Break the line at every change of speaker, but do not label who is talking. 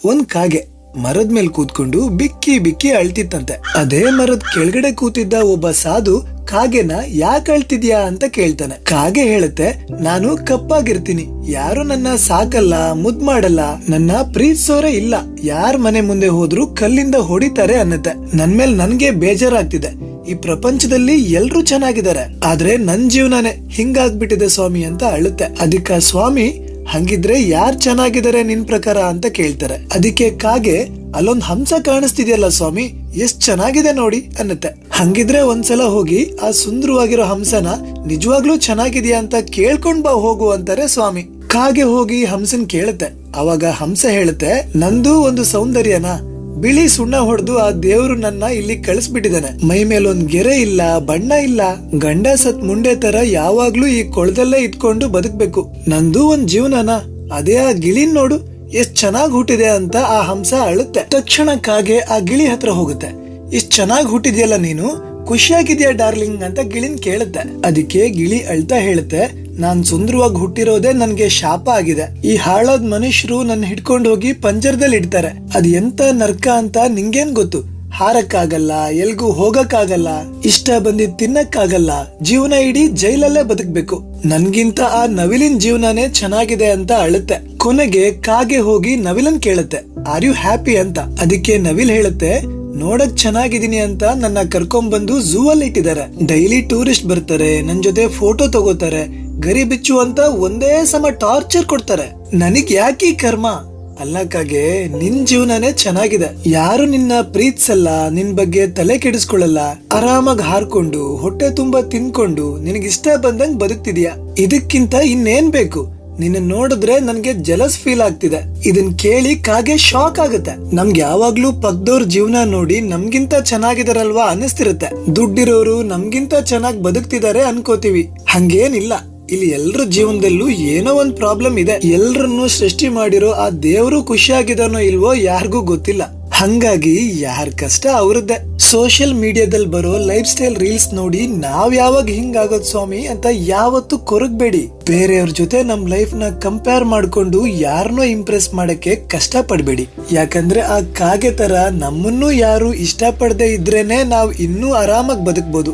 ಒಂದ್ ಕಾಗೆ ಮರದ ಮೇಲೆ ಕೂತ್ಕೊಂಡು ಬಿಕ್ಕಿ ಬಿಕ್ಕಿ ಅಳ್ತಿತ್ತಂತೆ. ಅದೇ ಮರದ ಕೆಳಗಡೆ ಕೂತಿದ್ದ ಒಬ್ಬ ಸಾಧು ಕಾಗೆನ ಯಾಕೆ ಅಳ್ತಿದ್ಯಾ ಅಂತ ಕೇಳ್ತಾನೆ. ಕಾಗೆ ಹೇಳುತ್ತೆ, ನಾನು ಕಪ್ಪಾಗಿರ್ತೀನಿ, ಯಾರು ನನ್ನ ಸಾಕಲ್ಲ, ಮುದ್ ಮಾಡಲ್ಲ, ನನ್ನ ಪ್ರೀತಿಸೋರೆ ಇಲ್ಲ, ಯಾರ್ ಮನೆ ಮುಂದೆ ಹೋದ್ರು ಕಲ್ಲಿಂದ ಹೊಡಿತಾರೆ ಅನ್ನತ್ತೆ. ನನ್ಮೇಲ್ ನನ್ಗೆ ಬೇಜಾರಾಗ್ತಿದೆ. ಈ ಪ್ರಪಂಚದಲ್ಲಿ ಎಲ್ರೂ ಚೆನ್ನಾಗಿದ್ದಾರೆ, ಆದ್ರೆ ನನ್ ಜೀವನನೇ ಹಿಂಗಾಗ್ಬಿಟ್ಟಿದೆ ಸ್ವಾಮಿ ಅಂತ ಅಳುತ್ತೆ. ಅದಕ್ಕ ಸ್ವಾಮಿ, ಹಂಗಿದ್ರೆ ಯಾರ್ ಚೆನ್ನಾಗಿದ್ದಾರೆ ನಿನ್ ಪ್ರಕಾರ ಅಂತ ಕೇಳ್ತಾರೆ. ಅದಕ್ಕೆ ಕಾಗೆ, ಅಲ್ಲೊಂದ್ ಹಂಸ ಕಾಣಿಸ್ತಿದ್ಯಲ್ಲ ಸ್ವಾಮಿ, ಎಷ್ಟ್ ಚೆನ್ನಾಗಿದೆ ನೋಡಿ ಅನ್ನತ್ತೆ. ಹಂಗಿದ್ರೆ ಒಂದ್ಸಲ ಹೋಗಿ ಆ ಸುಂದರವಾಗಿರೋ ಹಂಸನ ನಿಜವಾಗ್ಲೂ ಚೆನ್ನಾಗಿದ್ಯಾ ಅಂತ ಕೇಳ್ಕೊಂಡ್ ಬಾ ಹೋಗು ಅಂತಾರೆ ಸ್ವಾಮಿ. ಕಾಗೆ ಹೋಗಿ ಹಂಸನ್ ಕೇಳುತ್ತೆ. ಅವಾಗ ಹಂಸ ಹೇಳುತ್ತೆ, ನಂದು ಒಂದು ಸೌಂದರ್ಯನ ಬಿಳಿ ಸುಣ್ಣ ಹೊಡೆದು ಆ ದೇವ್ರು ನನ್ನ ಇಲ್ಲಿ ಕಳಿಸ್ಬಿಟ್ಟಿದ್ದಾನೆ. ಮೈ ಮೇಲೊಂದ್ ಗೆರೆ ಇಲ್ಲ, ಬಣ್ಣ ಇಲ್ಲ, ಗಂಡ ಸತ್ ಮುಂಡೆ ತರ ಯಾವಾಗ್ಲೂ ಈ ಕೊಳದಲ್ಲೇ ಇದ್ಕೊಂಡು ಬದುಕ್ಬೇಕು. ನಂದು ಒಂದ್ ಜೀವನನ, ಅದೇ ಆ ಗಿಳಿನ್ ನೋಡು ಎಷ್ಟ್ ಚೆನ್ನಾಗ್ ಹುಟ್ಟಿದೆ ಅಂತ ಆ ಹಂಸ ಅಳುತ್ತೆ. ತಕ್ಷಣ ಕಾಗೆ ಆ ಗಿಳಿ ಹತ್ರ ಹೋಗುತ್ತೆ. ಇಷ್ಟ್ ಚೆನ್ನಾಗ್ ಹುಟ್ಟಿದ್ಯಲ್ಲ ನೀನು, ಖುಷಿಯಾಗಿದ್ಯಾ ಡಾರ್ಲಿಂಗ್ ಅಂತ ಗಿಳಿನ್ ಕೇಳುತ್ತೆ. ಅದಕ್ಕೆ ಗಿಳಿ ಅಳ್ತಾ ಹೇಳುತ್ತೆ, ನಾನ್ ಸುಂದರವಾಗಿ ಹುಟ್ಟಿರೋದೇ ನನ್ಗೆ ಶಾಪ ಆಗಿದೆ. ಈ ಹಾಳಾದ್ ಮನುಷ್ಯರು ನನ್ನ ಹಿಡ್ಕೊಂಡು ಹೋಗಿ ಪಂಜರದಲ್ಲಿ ಇಡ್ತಾರೆ. ಅದ್ ಎಂತ ನರ್ಕ ಅಂತ ನಿಂಗೇನ್ ಗೊತ್ತು. ಹಾರಕ್ಕಾಗಲ್ಲ, ಎಲ್ಗೂ ಹೋಗಕ್ಕಾಗಲ್ಲ, ಇಷ್ಟ ಬಂದಿದ್ ತಿನ್ನಕ್ಕಾಗಲ್ಲ, ಜೀವನ ಇಡೀ ಜೈಲಲ್ಲೇ ಬದುಕ್ಬೇಕು. ನನ್ಗಿಂತ ಆ ನವಿಲಿನ ಜೀವನನೇ ಚೆನ್ನಾಗಿದೆ ಅಂತ ಅಳುತ್ತೆ. ಕೊನೆಗೆ ಕಾಗೆ ಹೋಗಿ ನವಿಲನ್ ಕೇಳುತ್ತೆ, ಆರ್ ಯು ಹ್ಯಾಪಿ ಅಂತ. ಅದಕ್ಕೆ ನವಿಲ್ ಹೇಳುತ್ತೆ, ನೋಡಕ್ ಚೆನ್ನಾಗಿದ್ದೀನಿ ಅಂತ ನನ್ನ ಕರ್ಕೊಂಡ್ಬಂದು ಝೂ ಅಲ್ಲಿ ಇಟ್ಟಿದ್ದಾರೆ. ಡೈಲಿ ಟೂರಿಸ್ಟ್ ಬರ್ತಾರೆ, ನನ್ ಜೊತೆ ಫೋಟೋ ತಗೋತಾರೆ, ಗರಿ ಬಿಚ್ಚು ಅಂತ ಒಂದೇ ಸಮ ಟಾರ್ಚರ್ ಕೊಡ್ತಾರೆ. ನನಗ್ ಯಾಕೆ ಈ ಕರ್ಮ? ಅಲ್ಲಕ್ಕಾಗೆ, ನಿನ್ ಜೀವನನೇ ಚೆನ್ನಾಗಿದೆ. ಯಾರು ನಿನ್ನ ಪ್ರೀತಿಸಲ್ಲ, ನಿನ್ ಬಗ್ಗೆ ತಲೆ ಕೆಡಿಸ್ಕೊಳ್ಳಲ್ಲ, ಆರಾಮಾಗಿ ಹಾರ್ಕೊಂಡು ಹೊಟ್ಟೆ ತುಂಬಾ ತಿನ್ಕೊಂಡು ನಿನಗಿಷ್ಟ ಬಂದಂಗ್ ಬದುಕ್ತಿದ್ಯಾ. ಇದಕ್ಕಿಂತ ಇನ್ನೇನ್ ಬೇಕು? ನಿನ್ನ ನೋಡಿದ್ರೆ ನನ್ಗೆ ಜಲಸ್ ಫೀಲ್ ಆಗ್ತಿದೆ. ಇದನ್ ಕೇಳಿ ಕಾಗೆ ಶಾಕ್ ಆಗುತ್ತೆ. ನಮ್ಗೆ ಯಾವಾಗ್ಲೂ ಪಕ್ದವ್ರ ಜೀವನ ನೋಡಿ ನಮ್ಗಿಂತ ಚೆನ್ನಾಗಿದಾರಲ್ವಾ ಅನಿಸ್ತಿರುತ್ತೆ. ದುಡ್ಡಿರೋರು ನಮ್ಗಿಂತ ಚೆನ್ನಾಗ್ ಬದುಕ್ತಿದ್ದಾರೆ ಅನ್ಕೋತೀವಿ. ಹಂಗೇನಿಲ್ಲ. ಇಲ್ಲಿ ಎಲ್ರ ಜೀವನದಲ್ಲೂ ಏನೋ ಒಂದ್ ಪ್ರಾಬ್ಲಮ್ ಇದೆ. ಎಲ್ರನ್ನೂ ಸೃಷ್ಟಿ ಮಾಡಿರೋ ಆ ದೇವ್ರು ಖುಷಿಯಾಗಿದಾನೋ ಇಲ್ವೋ ಯಾರಿಗೂ ಗೊತ್ತಿಲ್ಲ. ಹಂಗಾಗಿ ಯಾರ ಕಷ್ಟ ಅವ್ರದ್ದೇ. ಸೋಷಿಯಲ್ ಮೀಡಿಯಾದಲ್ಲಿ ಬರೋ ಲೈಫ್ ಸ್ಟೈಲ್ ರೀಲ್ಸ್ ನೋಡಿ ನಾವ್ ಯಾವಾಗ ಹಿಂಗಾಗೋದ್ ಸ್ವಾಮಿ ಅಂತ ಯಾವತ್ತೂ ಕೊರಗಬೇಡಿ. ಬೇರೆಯವ್ರ ಜೊತೆ ನಮ್ ಲೈಫ್ ನ ಕಂಪೇರ್ ಮಾಡ್ಕೊಂಡು ಯಾರನ್ನೋ ಇಂಪ್ರೆಸ್ ಮಾಡಕ್ಕೆ ಕಷ್ಟ ಪಡ್ಬೇಡಿ. ಯಾಕಂದ್ರೆ ಆ ಕಾಗೆ ತರ ನಮ್ಮನ್ನೂ ಯಾರು ಇಷ್ಟ ಪಡದೆ ಇದ್ರೇನೆ ನಾವ್ ಇನ್ನೂ ಆರಾಮಾಗಿ ಬದುಕ್ಬೋದು.